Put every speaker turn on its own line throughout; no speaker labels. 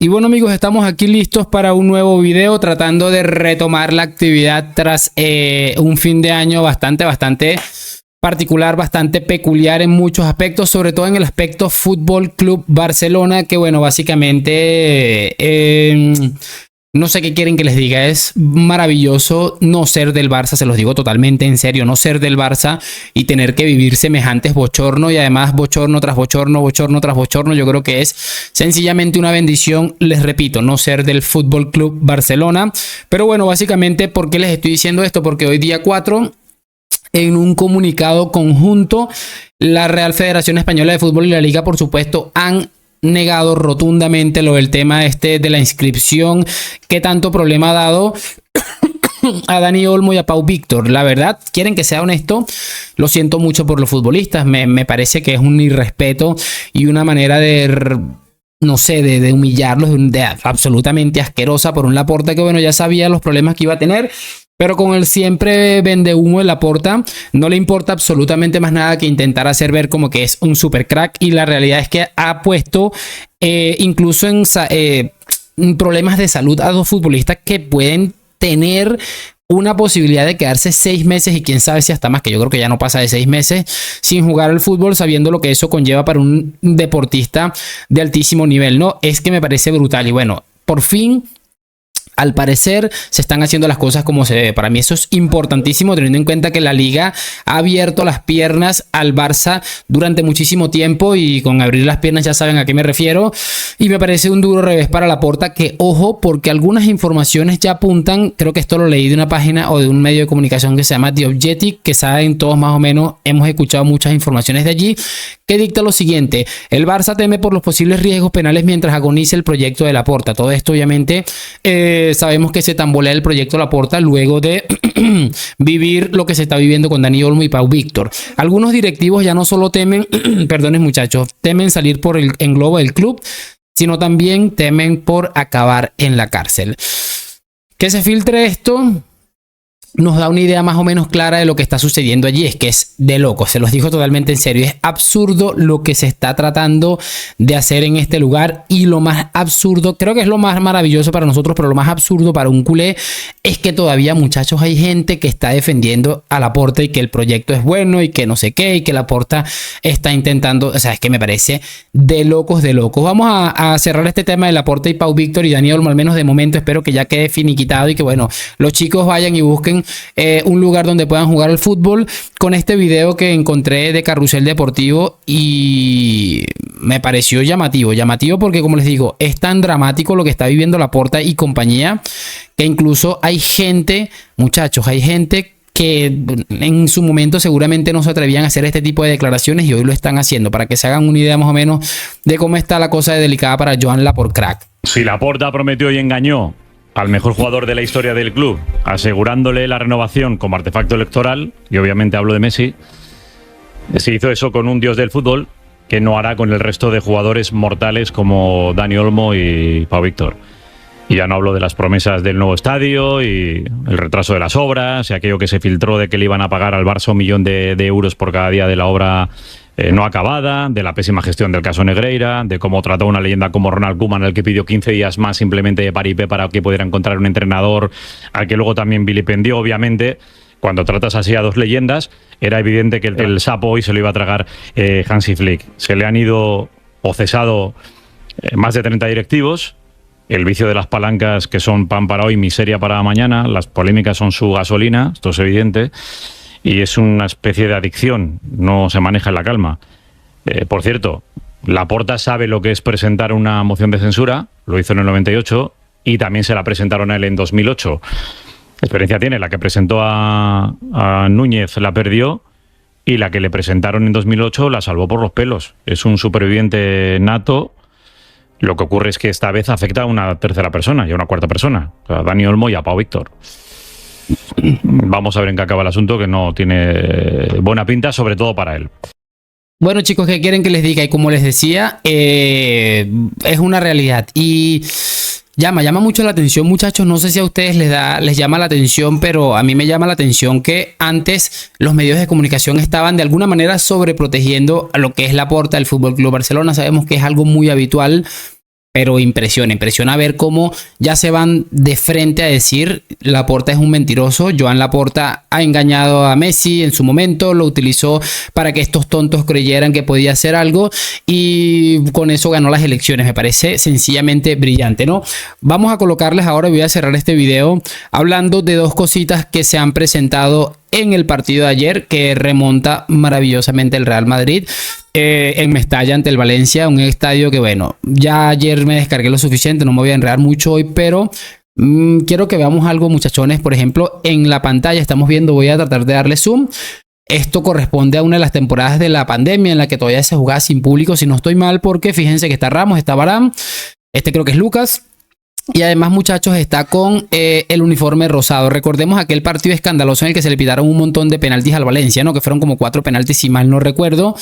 Y bueno amigos, estamos aquí listos para un nuevo video tratando de retomar la actividad tras un fin de año bastante particular, bastante peculiar en muchos aspectos, sobre todo en el aspecto Fútbol Club Barcelona, que bueno, básicamente no sé qué quieren que les diga. Es maravilloso no ser del Barça, se los digo totalmente en serio, no ser del Barça y tener que vivir semejantes bochorno y además bochorno tras bochorno, bochorno tras bochorno. Yo creo que es sencillamente una bendición, les repito, no ser del Fútbol Club Barcelona. Pero bueno, básicamente, ¿por qué les estoy diciendo esto? Porque hoy día 4, en un comunicado conjunto, la Real Federación Española de Fútbol y la Liga, por supuesto, han negado rotundamente lo del tema de la inscripción que tanto problema ha dado a Dani Olmo y a Pau Víctor. La verdad, quieren que sea honesto, lo siento mucho por los futbolistas, me parece que es un irrespeto y una manera de, no sé, de humillarlos, absolutamente asquerosa por un Laporta que bueno, ya sabía los problemas que iba a tener. Pero con el siempre vende humo de Laporta, no le importa absolutamente más nada que intentar hacer ver como que es un super crack. Y la realidad es que ha puesto incluso en problemas de salud a dos futbolistas que pueden tener una posibilidad de quedarse 6 meses y quién sabe si hasta más, que yo creo que ya no pasa de 6 meses sin jugar al fútbol, sabiendo lo que eso conlleva para un deportista de altísimo nivel, ¿no? Es que me parece brutal. Y bueno, por fin, al parecer se están haciendo las cosas como se debe. Para mí eso es importantísimo, teniendo en cuenta que la Liga ha abierto las piernas al Barça durante muchísimo tiempo, y con abrir las piernas ya saben a qué me refiero. Y me parece un duro revés para Laporta, que ojo, porque algunas informaciones ya apuntan, creo que esto lo leí de una página o de un medio de comunicación que se llama The Objective, que saben todos más o menos, hemos escuchado muchas informaciones de allí, que dicta lo siguiente: el Barça teme por los posibles riesgos penales mientras agonice el proyecto de Laporta. Todo esto obviamente sabemos que se tambolea el proyecto Laporta luego de vivir lo que se está viviendo con Dani Olmo y Pau Víctor. Algunos directivos ya no solo temen, perdones muchachos, temen salir por el englobo del club, sino también temen por acabar en la cárcel. Que se filtre esto nos da una idea más o menos clara de lo que está sucediendo allí. Es que es de loco, se los digo totalmente en serio. Es absurdo lo que se está tratando de hacer en este lugar, y lo más absurdo, creo que es lo más maravilloso para nosotros, pero lo más absurdo para un culé es que todavía, muchachos, hay gente que está defendiendo a Laporta y que el proyecto es bueno y que no sé qué, y que Laporta está intentando, o sea, es que me parece de locos, de locos. Vamos a cerrar este tema de Laporta y Pau Víctor y Dani Olmo, al menos de momento. Espero que ya quede finiquitado y que bueno, los chicos vayan y busquen un lugar donde puedan jugar al fútbol, con este video que encontré de Carrusel Deportivo y me pareció llamativo porque, como les digo, es tan dramático lo que está viviendo Laporta y compañía, que incluso hay gente, muchachos, hay gente que en su momento seguramente no se atrevían a hacer este tipo de declaraciones y hoy lo están haciendo, para que se hagan una idea más o menos de cómo está la cosa de delicada para Joan Laporta, crack.
Si Laporta prometió y engañó al mejor jugador de la historia del club, asegurándole la renovación como artefacto electoral, y obviamente hablo de Messi, se hizo eso con un dios del fútbol, que no hará con el resto de jugadores mortales como Dani Olmo y Pau Víctor. Y ya no hablo de las promesas del nuevo estadio y el retraso de las obras y aquello que se filtró de que le iban a pagar al Barça 1 millón de euros por cada día de la obra no acabada, de la pésima gestión del caso Negreira, de cómo trató una leyenda como Ronald Koeman, al que pidió 15 días más simplemente de paripé para que pudiera encontrar un entrenador, al que luego también vilipendió. Obviamente, cuando tratas así a dos leyendas, era evidente que el sapo hoy se lo iba a tragar Hansi Flick. Se le han ido o cesado más de 30 directivos. El vicio de las palancas, que son pan para hoy, miseria para mañana. Las polémicas son su gasolina, esto es evidente. Y es una especie de adicción, no se maneja en la calma. Por cierto, Laporta sabe lo que es presentar una moción de censura, lo hizo en el 98 y también se la presentaron a él en 2008. Experiencia tiene, la que presentó a Núñez la perdió y la que le presentaron en 2008 la salvó por los pelos. Es un superviviente nato. Lo que ocurre es que esta vez afecta a una tercera persona y a una cuarta persona, a Dani Olmo y a Pau Víctor. Vamos a ver en qué acaba el asunto, que no tiene buena pinta, sobre todo para él.
Bueno, chicos, ¿qué quieren que les diga? Y como les decía, es una realidad y llama mucho la atención, muchachos. No sé si a ustedes les llama la atención, pero a mí me llama la atención que antes los medios de comunicación estaban de alguna manera sobreprotegiendo a lo que es Laporta del Fútbol Club Barcelona. Sabemos que es algo muy habitual pero impresiona ver cómo ya se van de frente a decir Laporta es un mentiroso. Joan Laporta ha engañado a Messi en su momento, lo utilizó para que estos tontos creyeran que podía hacer algo y con eso ganó las elecciones. Me parece sencillamente brillante, ¿no? Vamos a colocarles ahora, voy a cerrar este video hablando de dos cositas que se han presentado en el partido de ayer, que remonta maravillosamente el Real Madrid en Mestalla ante el Valencia, un estadio que bueno, ya ayer me descargué lo suficiente, no me voy a enredar mucho hoy, pero quiero que veamos algo, muchachones. Por ejemplo, en la pantalla estamos viendo, voy a tratar de darle zoom. Esto corresponde a una de las temporadas de la pandemia en la que todavía se jugaba sin público, si no estoy mal, porque fíjense que está Ramos, está Varane, este creo que es Lucas. Y además, muchachos, está con el uniforme rosado. Recordemos aquel partido escandaloso en el que se le pitaron un montón de penaltis al Valencia, ¿no? Que fueron como 4 penaltis, si mal no recuerdo.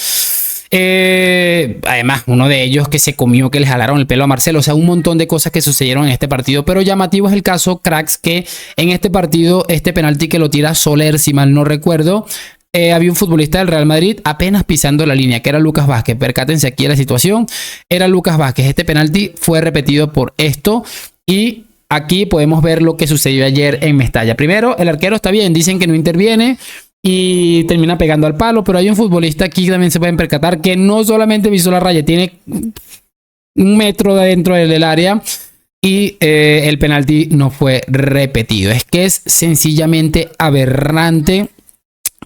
Además, uno de ellos que se comió, que le jalaron el pelo a Marcelo. O sea, un montón de cosas que sucedieron en este partido. Pero llamativo es el caso, cracks, que en este partido, este penalti que lo tira Soler, si mal no recuerdo, había un futbolista del Real Madrid apenas pisando la línea, que era Lucas Vázquez. Percátense aquí de la situación. Era Lucas Vázquez. Este penalti fue repetido por esto. Y aquí podemos ver lo que sucedió ayer en Mestalla. Primero, el arquero está bien, dicen que no interviene y termina pegando al palo, pero hay un futbolista aquí, también se pueden percatar, que no solamente pisó la raya, tiene 1 metro de dentro del área y el penalti no fue repetido. Es que es sencillamente aberrante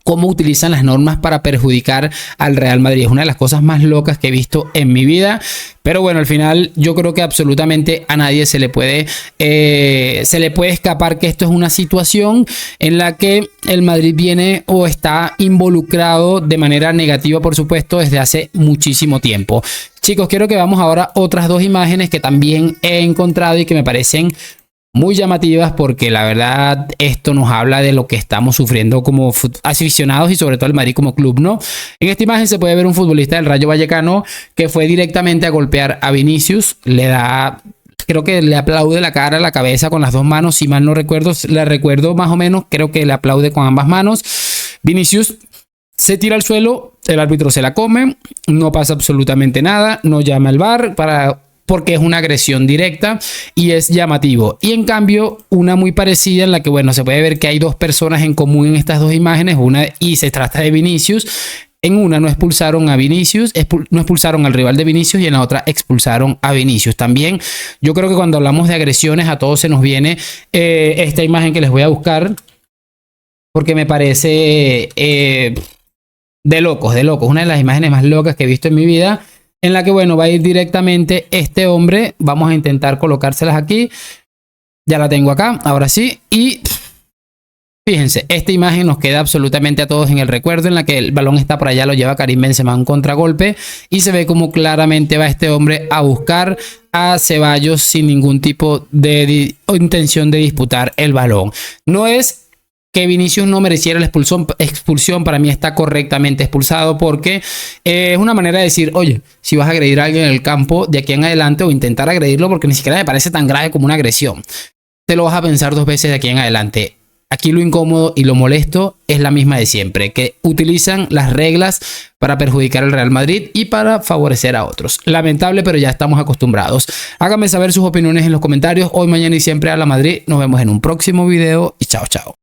cómo utilizan las normas para perjudicar al Real Madrid. Es una de las cosas más locas que he visto en mi vida. Pero bueno, al final yo creo que absolutamente a nadie se le puede escapar que esto es una situación en la que el Madrid viene o está involucrado de manera negativa, por supuesto, desde hace muchísimo tiempo. Chicos, quiero que veamos ahora otras 2 imágenes que también he encontrado y que me parecen muy llamativas, porque la verdad esto nos habla de lo que estamos sufriendo como aficionados y sobre todo el Madrid como club, ¿no? En esta imagen se puede ver un futbolista del Rayo Vallecano que fue directamente a golpear a Vinicius, le da, creo que le aplaude la cara, la cabeza con las 2 manos, si mal no recuerdo, la recuerdo más o menos, creo que le aplaude con ambas manos. Vinicius se tira al suelo, el árbitro se la come, no pasa absolutamente nada, no llama al VAR porque es una agresión directa y es llamativo. Y en cambio, una muy parecida en la que, bueno, se puede ver que hay 2 personas en común en estas 2 imágenes, y se trata de Vinicius. En una no expulsaron a Vinicius, no expulsaron al rival de Vinicius, y en la otra expulsaron a Vinicius. También yo creo que cuando hablamos de agresiones a todos se nos viene esta imagen que les voy a buscar, porque me parece de locos, una de las imágenes más locas que he visto en mi vida, en la que, bueno, va a ir directamente este hombre. Vamos a intentar colocárselas aquí. Ya la tengo acá, ahora sí. Y fíjense, esta imagen nos queda absolutamente a todos en el recuerdo, en la que el balón está por allá, lo lleva Karim Benzema, un contragolpe, y se ve como claramente va este hombre a buscar a Ceballos sin ningún tipo de intención de disputar el balón. No es que Vinicius no mereciera la expulsión, para mí está correctamente expulsado, porque es una manera de decir, oye, si vas a agredir a alguien en el campo de aquí en adelante, o intentar agredirlo, porque ni siquiera me parece tan grave como una agresión, te lo vas a pensar 2 veces de aquí en adelante. Aquí lo incómodo y lo molesto es la misma de siempre, que utilizan las reglas para perjudicar al Real Madrid y para favorecer a otros. Lamentable, pero ya estamos acostumbrados. Háganme saber sus opiniones en los comentarios. Hoy, mañana y siempre a la Madrid. Nos vemos en un próximo video y chao, chao.